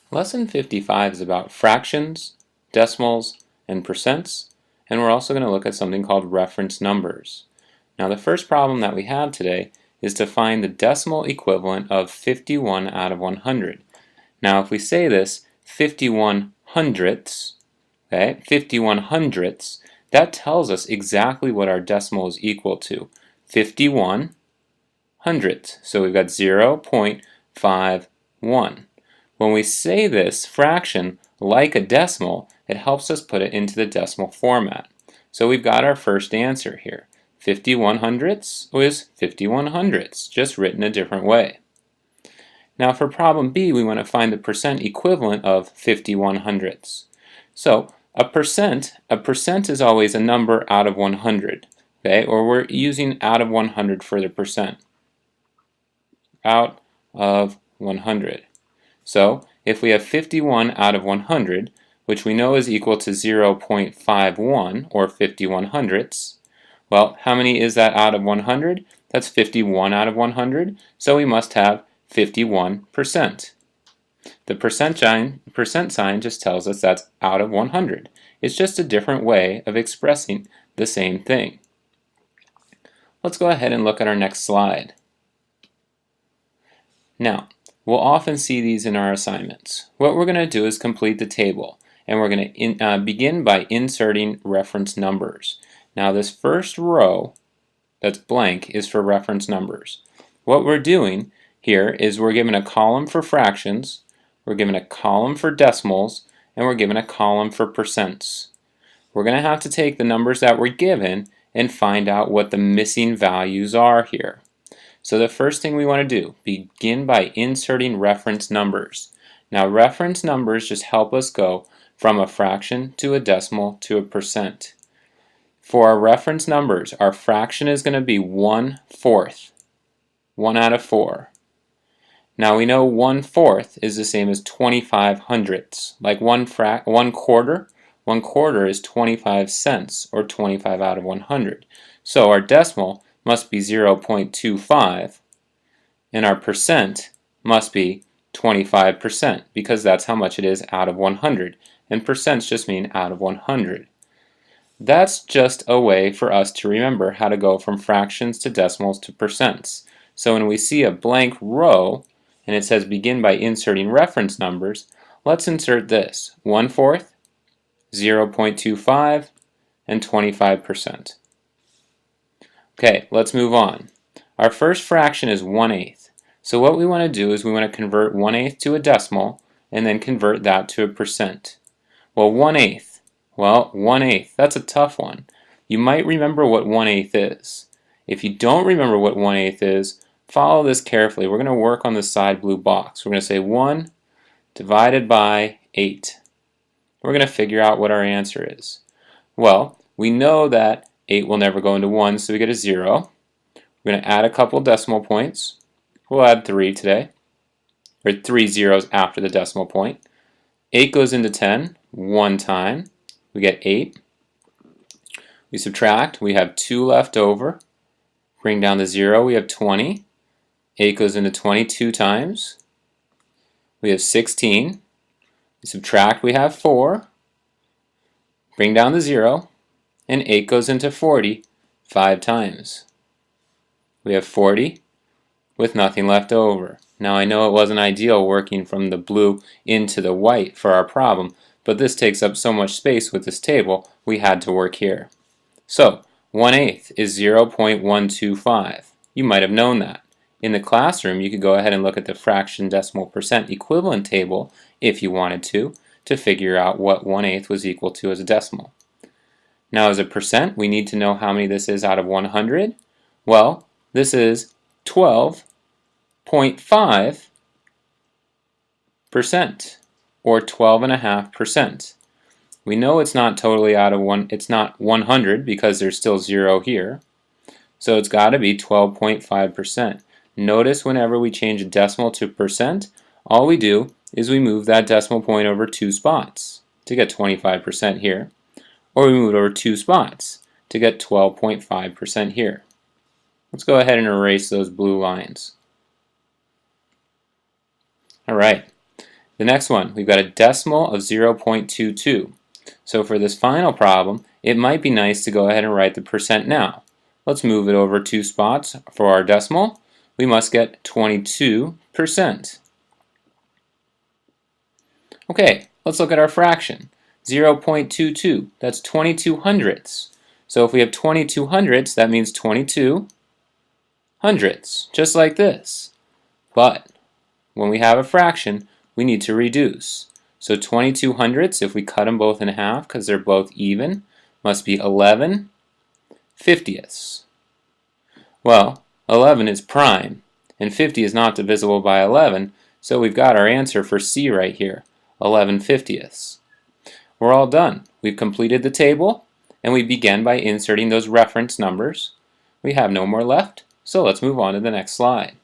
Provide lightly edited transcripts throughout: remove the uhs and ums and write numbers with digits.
Lesson 55 is about fractions, decimals, and percents, and we're also going to look at something called reference numbers. Now the first problem that we have today is to find the decimal equivalent of 51 out of 100. Now if we say this 51 hundredths, okay, 51 hundredths, that tells us exactly what our decimal is equal to, 51 hundredths. So we've got 0.51. When we say this fraction like a decimal, it helps us put it into the decimal format. So we've got our first answer here. 51 hundredths is 51 hundredths, just written a different way. Now for problem B, we want to find the percent equivalent of 51 hundredths. So a percent is always a number out of 100, okay? Or we're using out of 100 for the percent. Out of 100. So if we have 51 out of 100, which we know is equal to 0.51 or 51 hundredths, well, how many is that out of 100? That's 51 out of 100, so we must have 51%. The percent sign just tells us that's out of 100. It's just a different way of expressing the same thing. Let's go ahead and look at our next slide. Now, we'll often see these in our assignments. What we're going to do is complete the table, and we're going to begin by inserting reference numbers. Now this first row that's blank is for reference numbers. What we're doing here is we're given a column for fractions, we're given a column for decimals, and we're given a column for percents. We're going to have to take the numbers that we're given and find out what the missing values are here. So the first thing we want to do, begin by inserting reference numbers. Now reference numbers just help us go from a fraction to a decimal to a percent. For our reference numbers, our fraction is going to be 1/4, 1 out of 4. Now we know 1/4 is the same as 25 hundredths, like one quarter. 1/4 is 25 cents, or 25 out of 100. So our decimal must be 0.25, and our percent must be 25%, because that's how much it is out of 100, and percents just mean out of 100. That's just a way for us to remember how to go from fractions to decimals to percents. So when we see a blank row, and it says begin by inserting reference numbers, let's insert this, 1/4, 0.25, and 25%. Okay, let's move on. Our first fraction is 1/8. So what we want to do is we want to convert 1/8 to a decimal and then convert that to a percent. Well, 1/8. Well, 1/8, that's a tough one. You might remember what 1/8 is. If you don't remember what 1/8 is, follow this carefully. We're going to work on the side blue box. We're going to say 1 divided by 8. We're going to figure out what our answer is. Well, we know that 8 will never go into 1, so we get a 0. We're going to add a couple decimal points. We'll add 3 today, or 3 zeros after the decimal point. 8 goes into 10 one time. We get 8. We subtract. We have 2 left over. Bring down the 0. We have 20. 8 goes into 20 two times. We have 16. We subtract. We have 4. Bring down the 0. And 8 goes into 40 5 times. We have 40 with nothing left over. Now I know it wasn't ideal working from the blue into the white for our problem, but this takes up so much space with this table, we had to work here. So 1/8 is 0.125. You might have known that. In the classroom, you could go ahead and look at the fraction decimal percent equivalent table if you wanted to figure out what 1/8 was equal to as a decimal. Now as a percent, we need to know how many this is out of 100. Well, this is 12.5%, or 12.5%. We know it's not totally out of it's not 100 because there's still 0 here. So it's got to be 12.5%. Notice whenever we change a decimal to percent, all we do is we move that decimal point over 2 spots to get 25% here. Or we move it over 2 spots to get 12.5% here. Let's go ahead and erase those blue lines. Alright, The next one, we've got a decimal of 0.22. So for this final problem, it might be nice to go ahead and write the percent now. Let's move it over 2 spots for our decimal. We must get 22%. Okay, let's look at our fraction. 0.22, that's 22 hundredths. So if we have 22 hundredths, that means 22 hundredths, just like this. But when we have a fraction, we need to reduce. So 22 hundredths, if we cut them both in half because they're both even, must be 11 fiftieths. Well, 11 is prime, and 50 is not divisible by 11, so we've got our answer for C right here, 11 fiftieths. We're all done. We've completed the table, and we began by inserting those reference numbers. We have no more left, so let's move on to the next slide.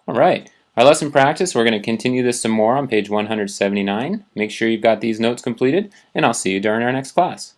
Alright, our lesson practice, we're going to continue this some more on page 179. Make sure you've got these notes completed, and I'll see you during our next class.